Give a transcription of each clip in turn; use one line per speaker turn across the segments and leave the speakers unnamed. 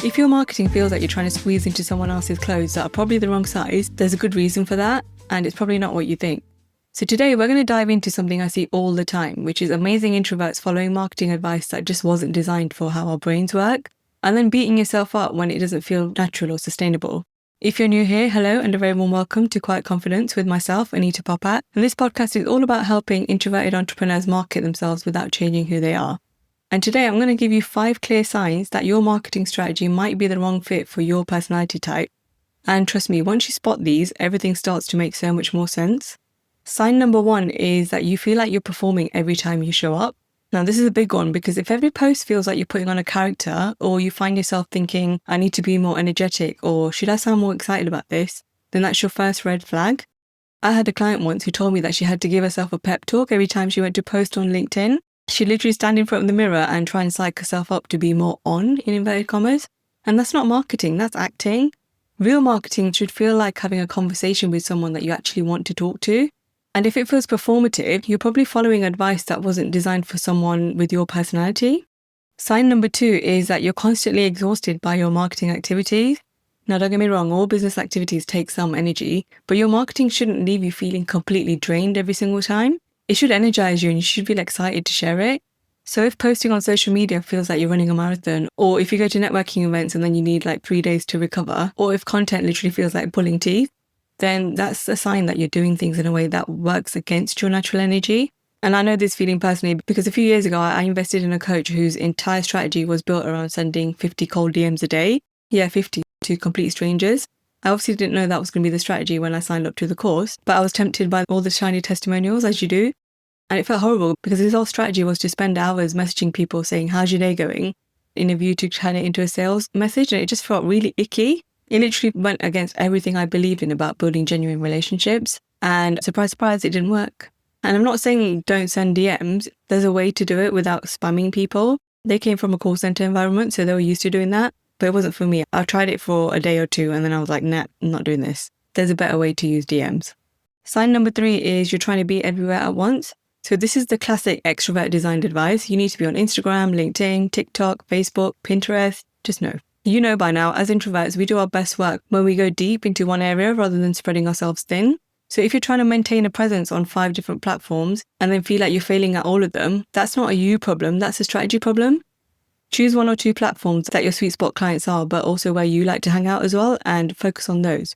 If your marketing feels like you're trying to squeeze into someone else's clothes that are probably the wrong size, there's a good reason for that, and it's probably not what you think. So today we're going to dive into something I see all the time, which is amazing introverts following marketing advice that just wasn't designed for how our brains work, and then beating yourself up when it doesn't feel natural or sustainable. If you're new here, hello and a very warm welcome to Quiet Confidence with myself, Anita Popat. And this podcast is all about helping introverted entrepreneurs market themselves without changing who they are. And today I'm going to give you 5 clear signs that your marketing strategy might be the wrong fit for your personality type. And trust me, once you spot these, everything starts to make so much more sense. Sign number 1 is that you feel like you're performing every time you show up. Now, this is a big one because if every post feels like you're putting on a character, or you find yourself thinking, I need to be more energetic, or should I sound more excited about this, then that's your first red flag. I had a client once who told me that she had to give herself a pep talk every time she went to post on LinkedIn. She'd literally stand in front of the mirror and try and psych herself up to be more on, in inverted commas. And that's not marketing, that's acting. Real marketing should feel like having a conversation with someone that you actually want to talk to. And if it feels performative, you're probably following advice that wasn't designed for someone with your personality. Sign number 2 is that you're constantly exhausted by your marketing activities. Now, don't get me wrong, all business activities take some energy, but your marketing shouldn't leave you feeling completely drained every single time. It should energize you and you should feel excited to share it. So if posting on social media feels like you're running a marathon, or if you go to networking events and then you need like 3 days to recover, or if content literally feels like pulling teeth, then that's a sign that you're doing things in a way that works against your natural energy. And I know this feeling personally because a few years ago, I invested in a coach whose entire strategy was built around sending 50 cold DMs a day. Yeah, 50 to complete strangers. I obviously didn't know that was going to be the strategy when I signed up to the course, but I was tempted by all the shiny testimonials, as you do. And it felt horrible because his whole strategy was to spend hours messaging people saying, how's your day going? In a view to turn it into a sales message. And it just felt really icky. It literally went against everything I believed in about building genuine relationships. And surprise, surprise, it didn't work. And I'm not saying don't send DMs. There's a way to do it without spamming people. They came from a call center environment, so they were used to doing that. But it wasn't for me. I tried it for a day or two and then I was like, nah, I'm not doing this. There's a better way to use DMs. Sign number 3 is you're trying to be everywhere at once. So this is the classic extrovert designed advice. You need to be on Instagram, LinkedIn, TikTok, Facebook, Pinterest. Just know. You know by now, as introverts, we do our best work when we go deep into one area rather than spreading ourselves thin. So if you're trying to maintain a presence on 5 different platforms and then feel like you're failing at all of them, that's not a you problem, that's a strategy problem. Choose 1 or 2 platforms that your sweet spot clients are, but also where you like to hang out as well, and focus on those.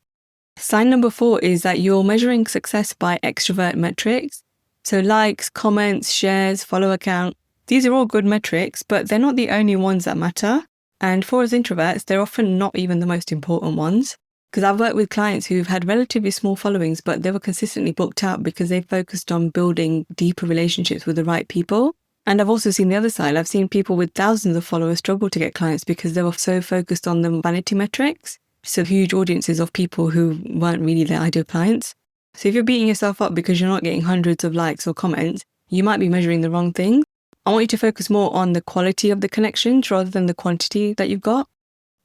Sign number 4 is that you're measuring success by extrovert metrics. So likes, comments, shares, follower count. These are all good metrics, but they're not the only ones that matter. And for us introverts, they're often not even the most important ones. Because I've worked with clients who've had relatively small followings, but they were consistently booked out because they focused on building deeper relationships with the right people. And I've also seen the other side. I've seen people with thousands of followers struggle to get clients because they were so focused on the vanity metrics. So huge audiences of people who weren't really their ideal clients. So if you're beating yourself up because you're not getting hundreds of likes or comments, you might be measuring the wrong thing. I want you to focus more on the quality of the connections rather than the quantity that you've got.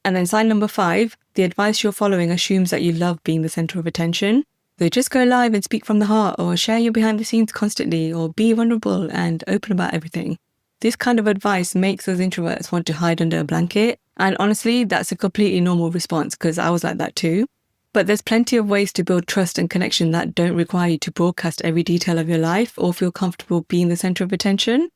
And then sign number 5, the advice you're following assumes that you love being the center of attention. So just go live and speak from the heart, or share your behind the scenes constantly, or be vulnerable and open about everything. This kind of advice makes us introverts want to hide under a blanket. And honestly, that's a completely normal response because I was like that too. But there's plenty of ways to build trust and connection that don't require you to broadcast every detail of your life or feel comfortable being the center of attention.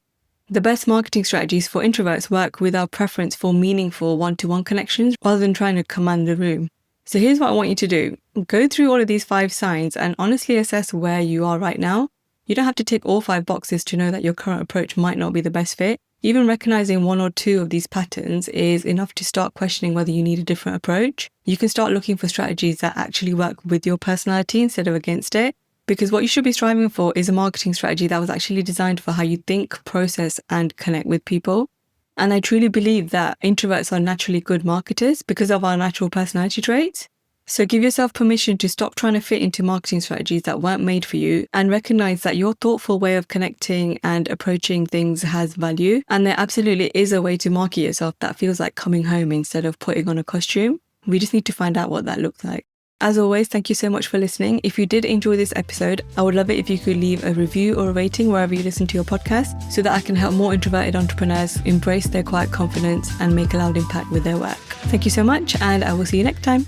The best marketing strategies for introverts work with our preference for meaningful one-to-one connections rather than trying to command the room. So here's what I want you to do. Go through all of these 5 signs and honestly assess where you are right now. You don't have to tick all 5 boxes to know that your current approach might not be the best fit. Even recognizing 1 or 2 of these patterns is enough to start questioning whether you need a different approach. You can start looking for strategies that actually work with your personality instead of against it. Because what you should be striving for is a marketing strategy that was actually designed for how you think, process, and connect with people. And I truly believe that introverts are naturally good marketers because of our natural personality traits. So give yourself permission to stop trying to fit into marketing strategies that weren't made for you and recognize that your thoughtful way of connecting and approaching things has value. And there absolutely is a way to market yourself that feels like coming home instead of putting on a costume. We just need to find out what that looks like. As always, thank you so much for listening. If you did enjoy this episode, I would love it if you could leave a review or a rating wherever you listen to your podcast so that I can help more introverted entrepreneurs embrace their quiet confidence and make a loud impact with their work. Thank you so much, and I will see you next time.